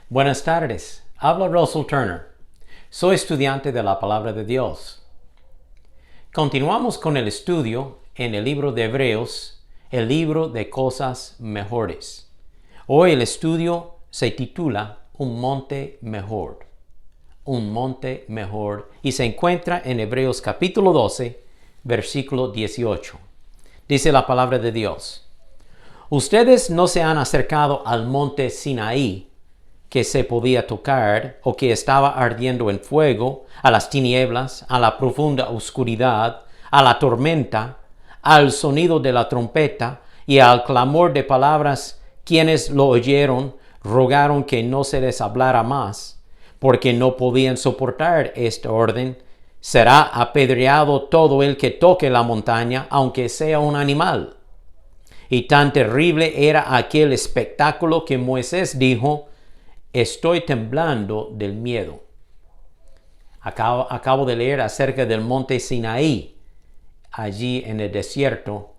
Buenas tardes, habla Russell Turner. Soy estudiante de la Palabra de Dios. Continuamos con el estudio en el libro de Hebreos, el libro de cosas mejores. Hoy el estudio se titula Un monte mejor. Un monte mejor y se encuentra en Hebreos capítulo 12, versículo 18. Dice la palabra de Dios: Ustedes no se han acercado al monte Sinaí, que se podía tocar o que estaba ardiendo en fuego, a las tinieblas, a la profunda oscuridad, a la tormenta, al sonido de la trompeta y al clamor de palabras. Quienes lo oyeron rogaron que no se les hablara más, porque no podían soportar esta orden. Será apedreado todo el que toque la montaña, aunque sea un animal. Y tan terrible era aquel espectáculo que Moisés dijo: Estoy temblando del miedo. Acabo de leer acerca del monte Sinaí, allí en el desierto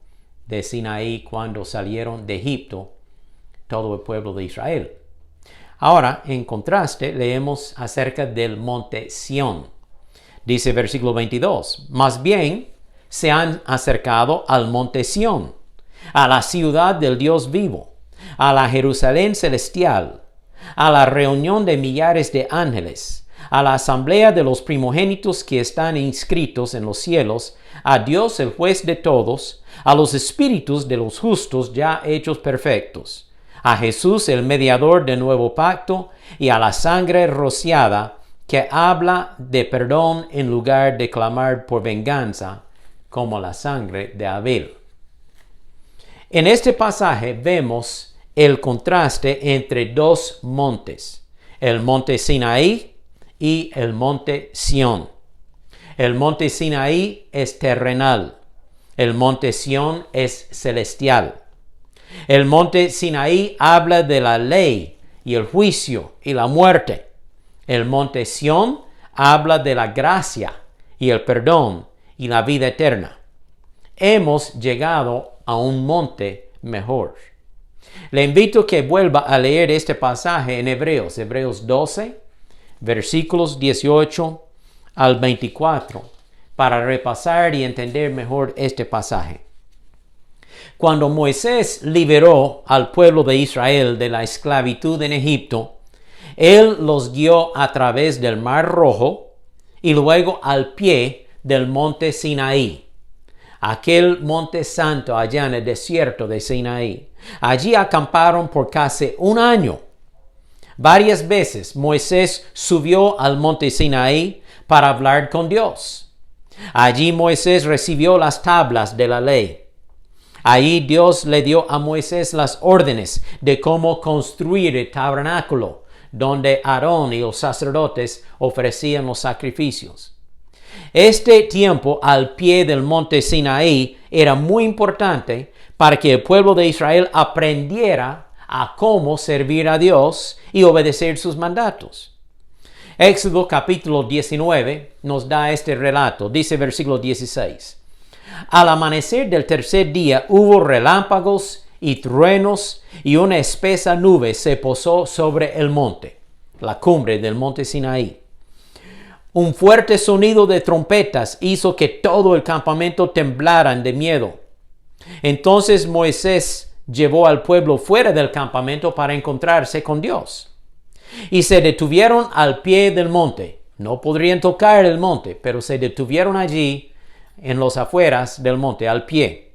de Sinaí, cuando salieron de Egipto todo el pueblo de Israel. Ahora, en contraste, leemos acerca del monte Sión. Dice versículo 22, más bien se han acercado al monte Sión, a la ciudad del Dios vivo, a la Jerusalén celestial, a la reunión de millares de ángeles, a la asamblea de los primogénitos que están inscritos en los cielos, a Dios el juez de todos, a los espíritus de los justos ya hechos perfectos, a Jesús el mediador del nuevo pacto, y a la sangre rociada que habla de perdón en lugar de clamar por venganza, como la sangre de Abel. En este pasaje vemos el contraste entre dos montes, el monte Sinaí y el monte Sión. El monte Sinaí es terrenal, el monte Sión es celestial. El monte Sinaí habla de la ley y el juicio y la muerte. El monte Sión habla de la gracia y el perdón y la vida eterna. Hemos llegado a un monte mejor. Le invito a que vuelva a leer este pasaje en Hebreos 12, versículos 18 al 24, para repasar y entender mejor este pasaje. Cuando Moisés liberó al pueblo de Israel de la esclavitud en Egipto, él los guió a través del Mar Rojo y luego al pie del monte Sinaí, aquel monte santo allá en el desierto de Sinaí. Allí acamparon por casi un año. Varias veces Moisés subió al monte Sinaí para hablar con Dios. Allí Moisés recibió las tablas de la ley. Allí Dios le dio a Moisés las órdenes de cómo construir el tabernáculo, donde Aarón y los sacerdotes ofrecían los sacrificios. Este tiempo al pie del monte Sinaí era muy importante para que el pueblo de Israel aprendiera a cómo servir a Dios y obedecer sus mandatos. Éxodo capítulo 19 nos da este relato. Dice versículo 16. Al amanecer del tercer día hubo relámpagos y truenos, y una espesa nube se posó sobre el monte, la cumbre del monte Sinaí. Un fuerte sonido de trompetas hizo que todo el campamento temblara de miedo. Entonces Moisés llevó al pueblo fuera del campamento para encontrarse con Dios. Y se detuvieron al pie del monte. No podrían tocar el monte, pero se detuvieron allí en los afueras del monte, al pie.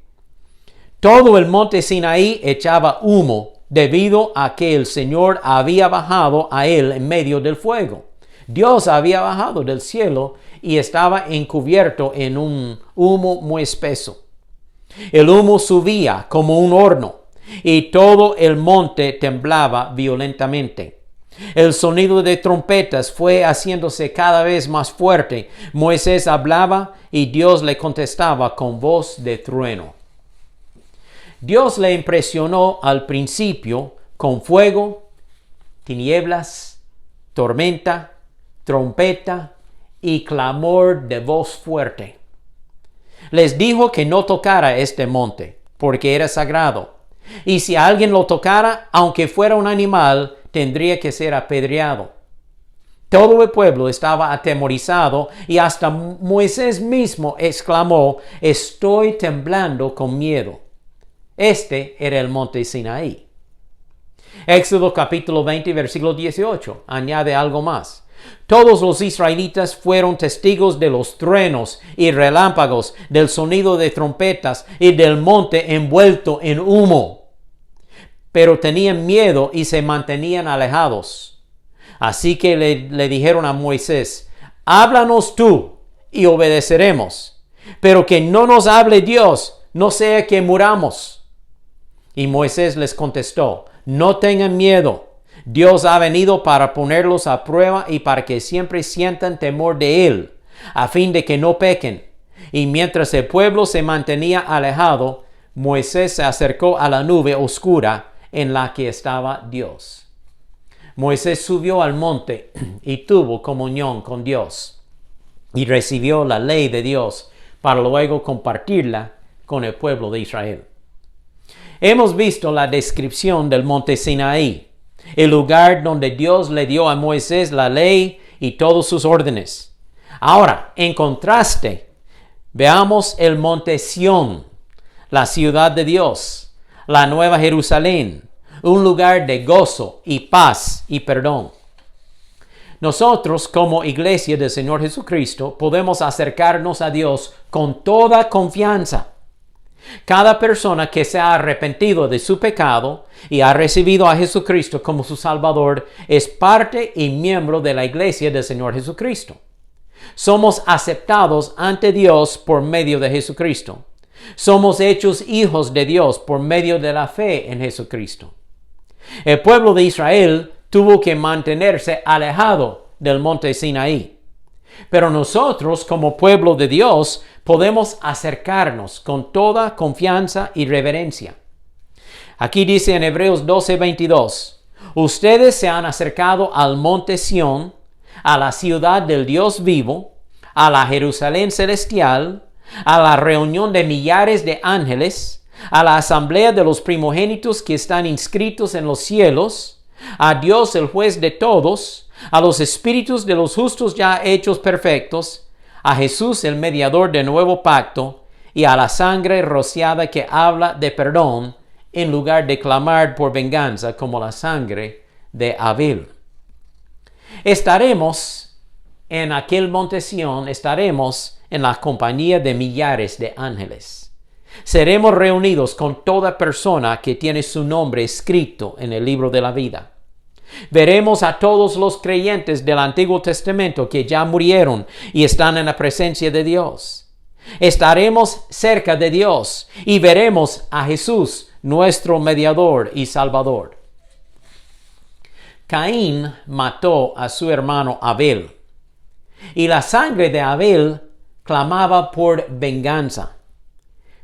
Todo el monte Sinaí echaba humo debido a que el Señor había bajado a él en medio del fuego. Dios había bajado del cielo y estaba encubierto en un humo muy espeso. El humo subía como un horno y todo el monte temblaba violentamente. El sonido de trompetas fue haciéndose cada vez más fuerte. Moisés hablaba y Dios le contestaba con voz de trueno. Dios le impresionó al principio con fuego, tinieblas, tormenta, trompeta y clamor de voz fuerte. Les dijo que no tocara este monte, porque era sagrado. Y si alguien lo tocara, aunque fuera un animal, tendría que ser apedreado. Todo el pueblo estaba atemorizado y hasta Moisés mismo exclamó: estoy temblando con miedo. Este era el monte Sinaí. Éxodo capítulo 20, versículo 18, añade algo más. Todos los israelitas fueron testigos de los truenos y relámpagos, del sonido de trompetas y del monte envuelto en humo. Pero tenían miedo y se mantenían alejados. Así que le dijeron a Moisés: háblanos tú y obedeceremos, pero que no nos hable Dios, no sea que muramos. Y Moisés les contestó: no tengan miedo. Dios ha venido para ponerlos a prueba y para que siempre sientan temor de Él, a fin de que no pequen. Y mientras el pueblo se mantenía alejado, Moisés se acercó a la nube oscura en la que estaba Dios. Moisés subió al monte y tuvo comunión con Dios y recibió la ley de Dios para luego compartirla con el pueblo de Israel. Hemos visto la descripción del monte Sinaí, el lugar donde Dios le dio a Moisés la ley y todas sus órdenes. Ahora, en contraste, veamos el monte Sión, la ciudad de Dios, la Nueva Jerusalén, un lugar de gozo y paz y perdón. Nosotros, como iglesia del Señor Jesucristo, podemos acercarnos a Dios con toda confianza. Cada persona que se ha arrepentido de su pecado y ha recibido a Jesucristo como su Salvador es parte y miembro de la iglesia del Señor Jesucristo. Somos aceptados ante Dios por medio de Jesucristo. Somos hechos hijos de Dios por medio de la fe en Jesucristo. El pueblo de Israel tuvo que mantenerse alejado del monte Sinaí. Pero nosotros, como pueblo de Dios, podemos acercarnos con toda confianza y reverencia. Aquí dice en Hebreos 12:22, ustedes se han acercado al monte Sión, a la ciudad del Dios vivo, a la Jerusalén celestial, a la reunión de millares de ángeles, a la asamblea de los primogénitos que están inscritos en los cielos, a Dios el juez de todos, a los espíritus de los justos ya hechos perfectos, a Jesús el mediador del nuevo pacto, y a la sangre rociada que habla de perdón, en lugar de clamar por venganza como la sangre de Abel. Estaremos en aquel monte Sión, estaremos en la compañía de millares de ángeles. Seremos reunidos con toda persona que tiene su nombre escrito en el libro de la vida. Veremos a todos los creyentes del Antiguo Testamento que ya murieron y están en la presencia de Dios. Estaremos cerca de Dios y veremos a Jesús, nuestro mediador y salvador. Caín mató a su hermano Abel, y la sangre de Abel clamaba por venganza.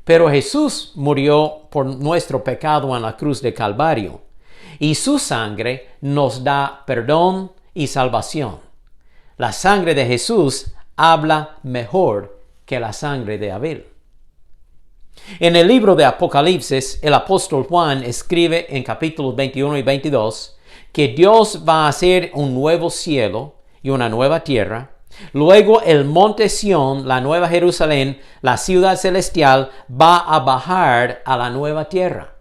Pero Jesús murió por nuestro pecado en la cruz de Calvario, y su sangre nos da perdón y salvación. La sangre de Jesús habla mejor que la sangre de Abel. En el libro de Apocalipsis, el apóstol Juan escribe en capítulos 21 y 22 que Dios va a hacer un nuevo cielo y una nueva tierra. Luego el monte Sión, la nueva Jerusalén, la ciudad celestial, va a bajar a la nueva tierra.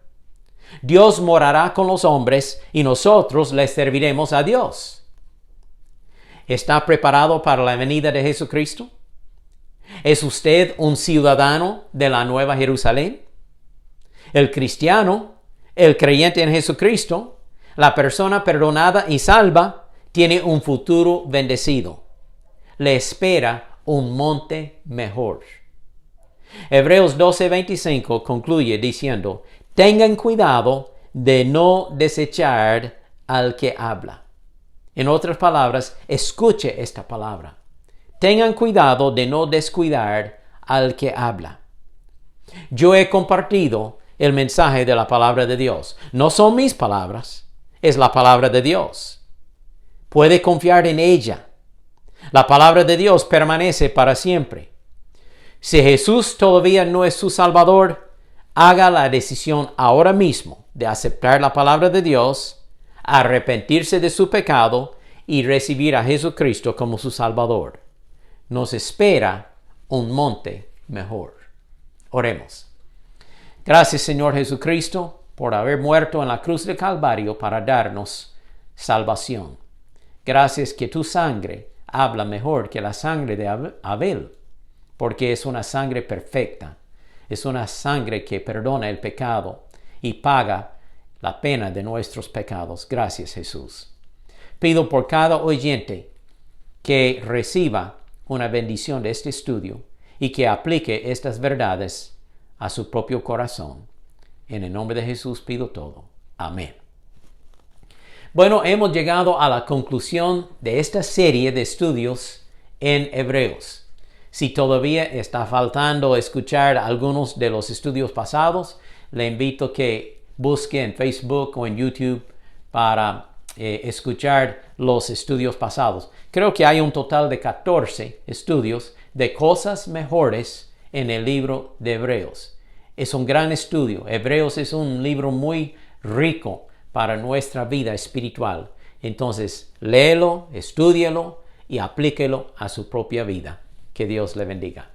Dios morará con los hombres y nosotros les serviremos a Dios. ¿Está preparado para la venida de Jesucristo? ¿Es usted un ciudadano de la Nueva Jerusalén? El cristiano, el creyente en Jesucristo, la persona perdonada y salva, tiene un futuro bendecido. Le espera un monte mejor. Hebreos 12:25 concluye diciendo: tengan cuidado de no desechar al que habla. En otras palabras, escuche esta palabra. Tengan cuidado de no descuidar al que habla. Yo he compartido el mensaje de la palabra de Dios. No son mis palabras, es la palabra de Dios. Puede confiar en ella. La palabra de Dios permanece para siempre. Si Jesús todavía no es su Salvador, haga la decisión ahora mismo de aceptar la palabra de Dios, arrepentirse de su pecado y recibir a Jesucristo como su Salvador. Nos espera un monte mejor. Oremos. Gracias, Señor Jesucristo, por haber muerto en la cruz de Calvario para darnos salvación. Gracias que tu sangre habla mejor que la sangre de Abel, porque es una sangre perfecta. Es una sangre que perdona el pecado y paga la pena de nuestros pecados. Gracias, Jesús. Pido por cada oyente que reciba una bendición de este estudio y que aplique estas verdades a su propio corazón. En el nombre de Jesús pido todo. Amén. Bueno, hemos llegado a la conclusión de esta serie de estudios en Hebreos. Si todavía está faltando escuchar algunos de los estudios pasados, le invito a que busque en Facebook o en YouTube para escuchar los estudios pasados. Creo que hay un total de 14 estudios de cosas mejores en el libro de Hebreos. Es un gran estudio. Hebreos es un libro muy rico para nuestra vida espiritual. Entonces, léelo, estúdielo y aplíquelo a su propia vida. Que Dios le bendiga.